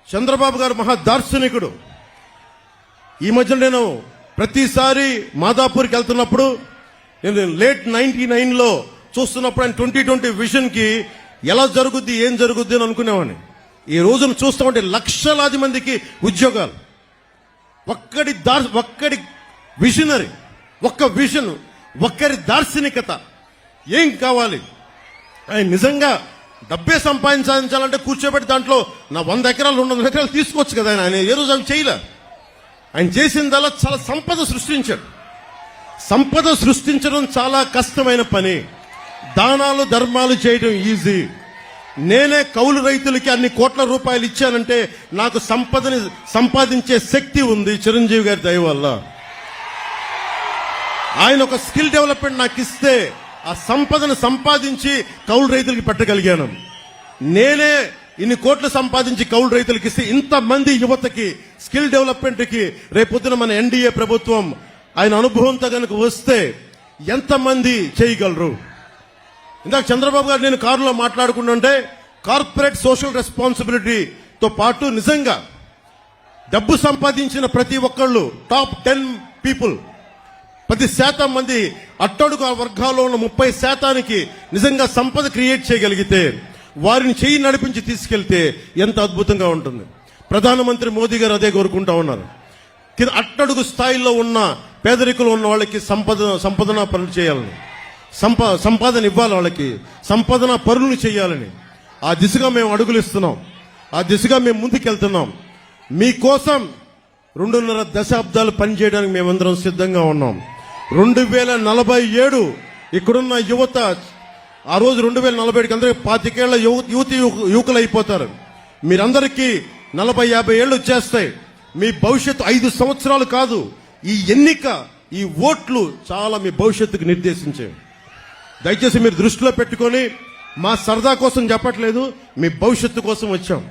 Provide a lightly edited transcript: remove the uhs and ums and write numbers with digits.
చంద్రబాబు గారు మహా దార్శనికుడు. ఈ మధ్య నేను ప్రతిసారి మాదాపూర్కి వెళ్తున్నప్పుడు నేను లేట్ 99లో చూస్తున్నప్పుడు ఆయన 2020 విజన్ కి ఎలా జరుగుద్ది ఏం జరుగుద్ది అని అనుకునేవాడిని. ఈ రోజున చూస్తామంటే లక్షలాది మందికి ఉద్యోగాలు. ఒక్కడి విజనరీ, ఒక్క విజన్, ఒక్కరి దార్శనికత. ఏం కావాలి? ఆయన నిజంగా డబ్బే సంపాదించాలంటే కూర్చోబెట్టి దాంట్లో నా 100 ఎకరాలు 200 ఎకరాలు తీసుకోవచ్చు కదా. ఆయన ఏ రోజు అవి చేయలే. ఆయన చేసిందల్లా చాలా సంపద సృష్టించాడు. సంపద సృష్టించడం చాలా కష్టమైన పని. దానాలు ధర్మాలు చేయడం ఈజీ. నేనే కౌలు రైతులకి అన్ని కోట్ల రూపాయలు ఇచ్చానంటే నాకు సంపదని సంపాదించే శక్తి ఉంది చిరంజీవి గారి దయ వల్ల. ఆయన ఒక స్కిల్ డెవలప్మెంట్ నాకు ఇస్తే ఆ సంపదను సంపాదించి కౌలు రైతులకి పెట్టగలిగాను. నేనే ఇన్ని కోట్లు సంపాదించి కౌలు రైతులకి ఇస్తే ఇంతమంది యువతకి స్కిల్ డెవలప్మెంట్ కి రేపొద్దున మన ఎన్డీఏ ప్రభుత్వం ఆయన అనుభవంతో కనుక వస్తే ఎంతమంది చేయగలరు? ఇందాక చంద్రబాబు గారు నేను కారులో మాట్లాడుకుంటుంటే కార్పొరేట్ సోషల్ రెస్పాన్సిబిలిటీతో పాటు నిజంగా డబ్బు సంపాదించిన ప్రతి ఒక్కళ్ళు టాప్ 10 పీపుల్ 10% మంది అట్టడుగు వర్గాల్లో ఉన్న 30% నిజంగా సంపద క్రియేట్ చేయగలిగితే వారిని చేయి నడిపించి తీసుకెళ్తే ఎంత అద్భుతంగా ఉంటుంది. ప్రధానమంత్రి మోదీ గారు అదే కోరుకుంటా ఉన్నారు. అట్టడుగు స్థాయిలో ఉన్న పేదరికులు ఉన్న వాళ్ళకి సంపదన పనులు చేయాలని, సంపాదన ఇవ్వాలి, వాళ్ళకి సంపాదన పనులు చేయాలని. ఆ దిశగా మేము అడుగులు ఇస్తున్నాం. ఆ దిశగా మేము ముందుకెళ్తున్నాం. మీకోసం 2.5 దశాబ్దాలు పనిచేయడానికి మేమందరం సిద్ధంగా ఉన్నాం. 2047 ఇక్కడున్న యువత ఆ రోజు 2047కి అందరికీ 25 ఏళ్ల యువకులు అయిపోతారు. మీరందరికీ 40-50 ఏళ్ళు వచ్చేస్తాయి. మీ భవిష్యత్తు 5 సంవత్సరాలు కాదు. ఈ ఎన్నిక, ఈ ఓట్లు చాలా మీ భవిష్యత్తుకు నిర్దేశించే. దయచేసి మీరు దృష్టిలో పెట్టుకొని, మా సరదా కోసం చెప్పట్లేదు, మీ భవిష్యత్తు కోసం వచ్చాం.